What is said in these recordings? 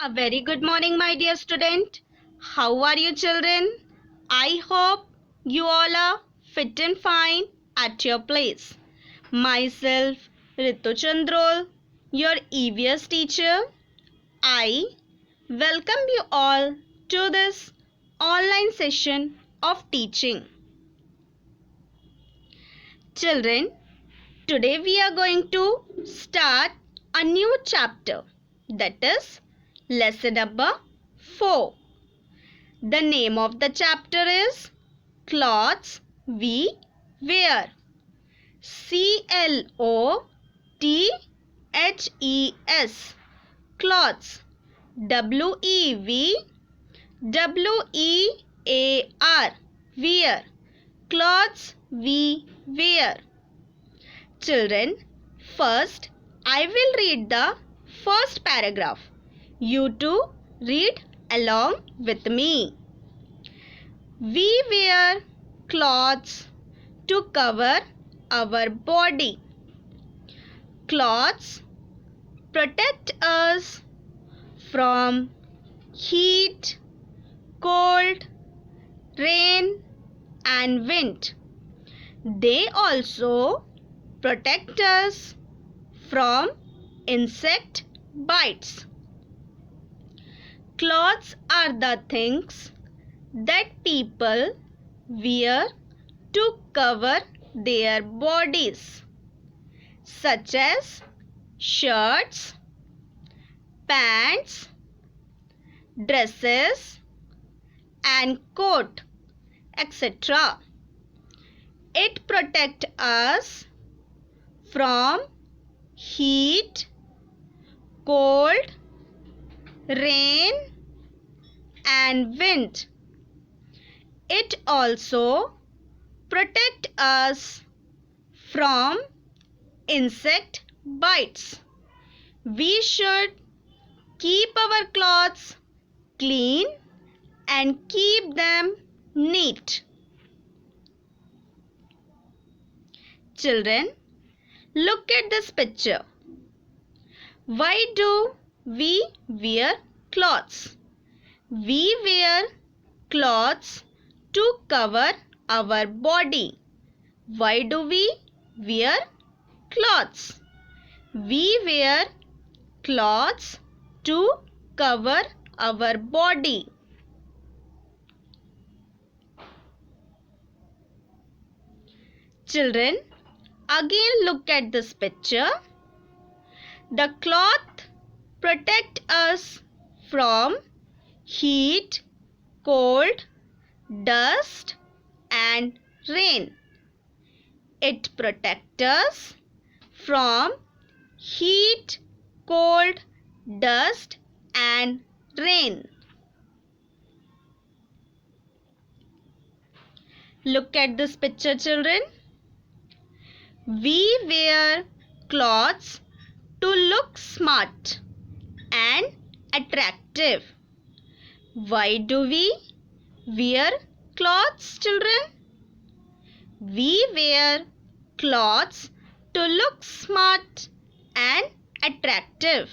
A very good morning, my dear student. How are you, children? I hope you all are fit and fine at your place. Myself, Ritu Chandrol, your EVS teacher, I welcome you all to this online session of teaching. Children, today we are going to start a new chapter, that is lesson number 4. The name of the chapter is Clothes We Wear. CLOTHES. Clothes. WEVWEAR. Wear. Clothes we wear. Children, first I will read the first paragraph. You too read along with me. We wear clothes to cover our body. Clothes protect us from heat, cold, rain and wind. They also protect us from insect bites. Clothes are the things that people wear to cover their bodies, such as shirts, pants, dresses and coat, etc. It protects us from heat, cold, rain and wind. It also protects us from insect bites. We should keep our clothes clean and keep them neat. Children, look at this picture. Why do we wear clothes? We wear clothes to cover our body. Why do we wear clothes? We wear clothes to cover our body. Children, again look at this picture. The cloth protect us from heat, cold, dust and rain. It protects us from heat, cold, dust and rain. Look at this picture, children. We wear clothes to look smart and attractive. Why do we wear clothes, children? We wear clothes to look smart and attractive.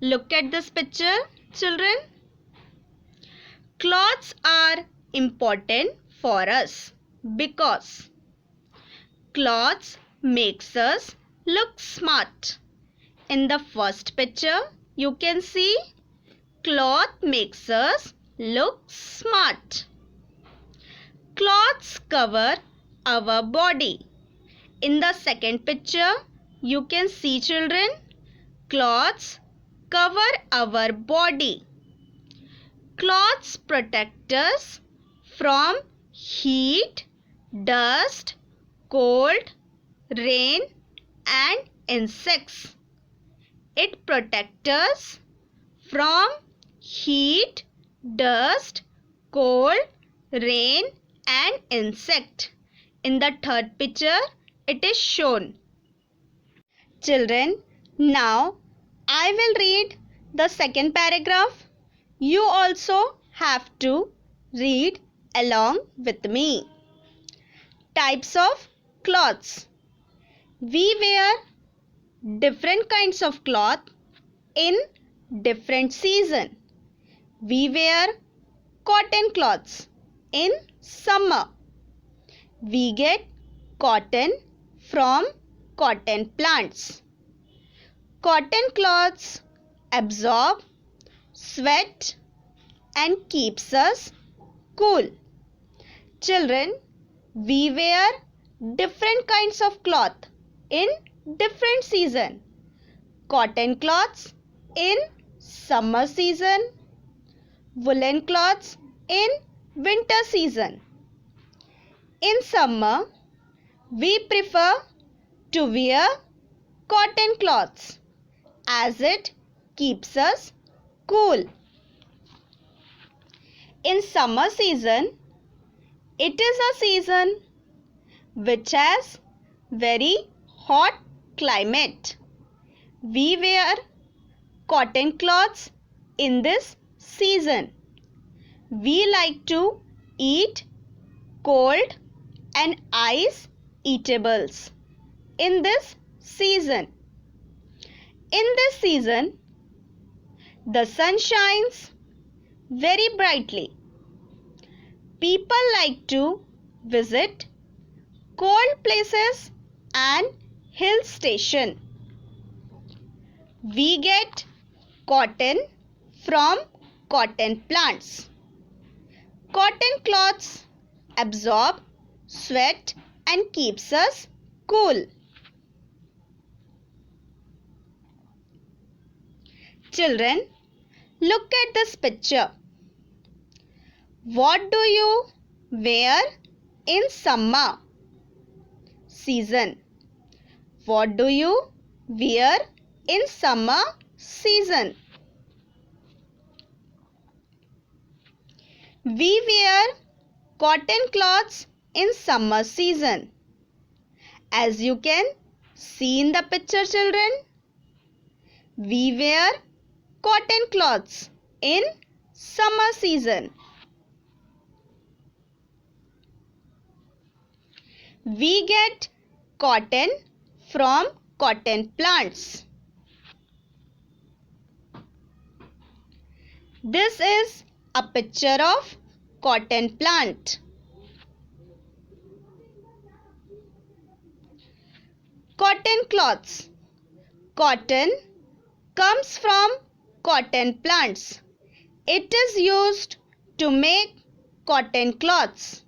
Look at this picture, children. Clothes are important for us because clothes makes us look smart. In the first picture, you can see cloth makes us look smart. Clothes cover our body. In the second picture, you can see, children, clothes cover our body. Clothes protect us from heat, dust, cold, rain and insects. It protects us from heat, dust, cold, rain and insect. In the third picture, it is shown. Children, now I will read the second paragraph. You also have to read along with me. Types of clothes. We wear different kinds of cloth in different season. We wear cotton cloths in summer. We get cotton from cotton plants. Cotton cloths absorb sweat and keeps us cool. Children, we wear different kinds of cloth in different season. Cotton cloths in summer season, woolen cloths in winter season. In summer, we prefer to wear cotton cloths as it keeps us cool. In summer season, it is a season which has very hot climate. We wear cotton cloths in this season. We like to eat cold and ice eatables in this season. In this season, the sun shines very brightly. People like to visit cold places and hill station. We get cotton from cotton plants. Cotton cloths absorb sweat and keeps us cool. Children, look at this picture. What do you wear in summer season? What do you wear in summer season? We wear cotton cloths in summer season. As you can see in the picture, children, we wear cotton cloths in summer season. We get cotton from cotton plants. This is a picture of cotton plant. Cotton cloths. Cotton comes from cotton plants. It is used to make cotton cloths.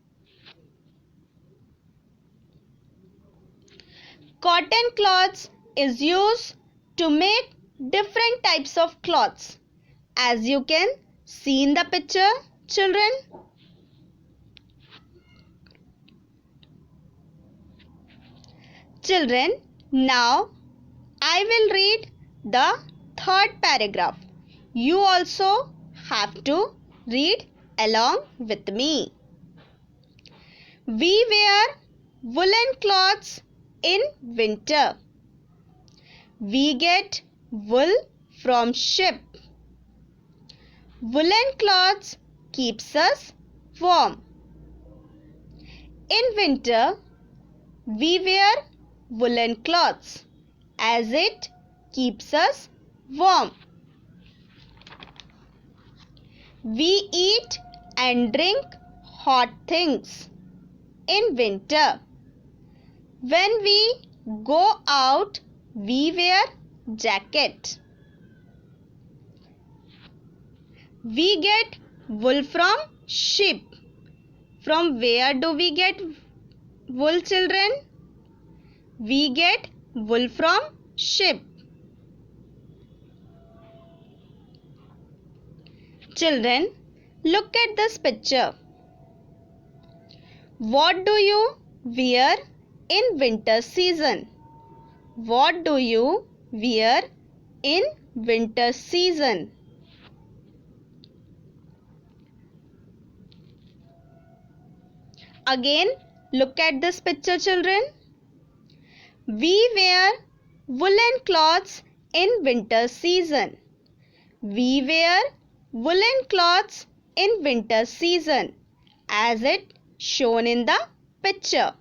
Cotton cloths is used to make different types of cloths. As you can see in the picture, children. Children, now I will read the third paragraph. You also have to read along with me. We wear woolen cloths in winter. We get wool from sheep. Woolen cloths keeps us warm. In winter, we wear woolen cloths as it keeps us warm. We eat and drink hot things in winter. When we go out, we wear jacket. We get wool from sheep. From where do we get wool, children? We get wool from sheep. Children, look at this picture. What do you wear in winter season? What do you wear in winter season? Again, look at this picture, children. We wear woolen cloths in winter season. We wear woolen cloths in winter season as it shown in the picture.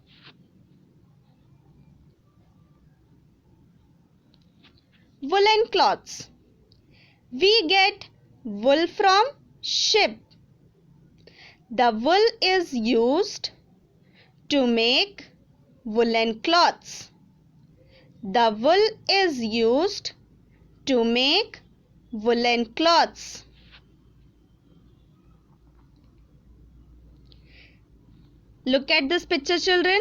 woolen cloths. We get wool from sheep. The wool is used to make woolen cloths. The wool is used to make woolen cloths. Look at this picture, children.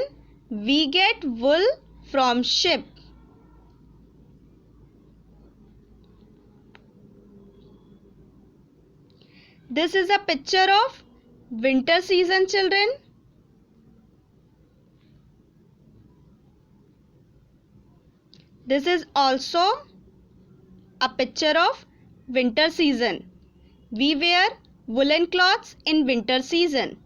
We get wool from sheep. This is a picture of winter season, children. This is also a picture of winter season. We wear woolen cloths in winter season.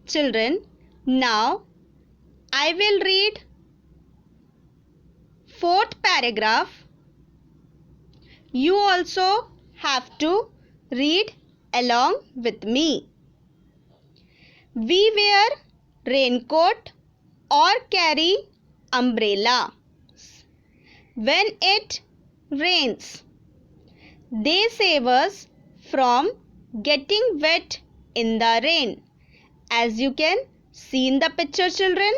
Children, now I will read fourth paragraph. You also have to read along with me. We wear raincoat or carry umbrella when it rains. They save us from getting wet in the rain. As you can see in the picture, children.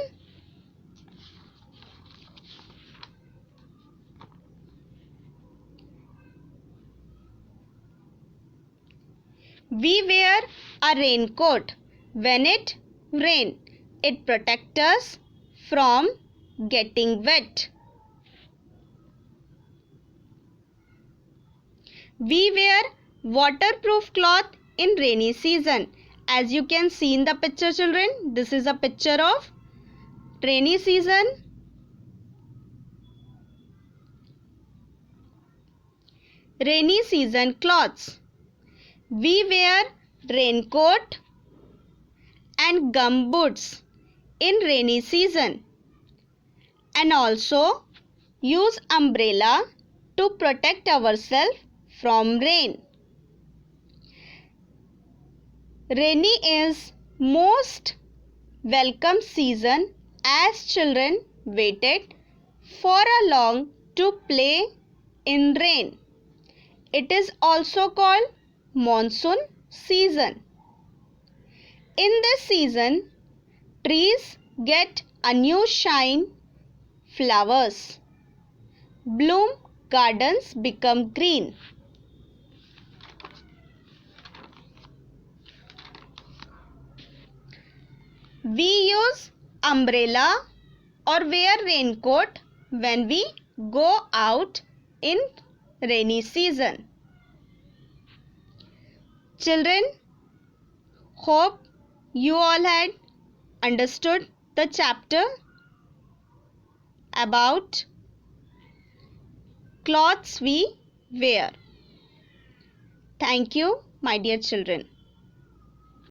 We wear a raincoat when it rains. It protects us from getting wet. We wear waterproof cloth in rainy season. As you can see in the picture, children, this is a picture of rainy season. Rainy season clothes. We wear raincoat and gumboots in rainy season and also use umbrella to protect ourselves from rain. Rainy is most welcome season as children waited for a long to play in rain. It is also called monsoon season. In this season, trees get a new shine, flowers bloom, gardens become green. We use umbrella or wear raincoat when we go out in rainy season. Children, hope you all had understood the chapter about clothes we wear. Thank you, my dear children.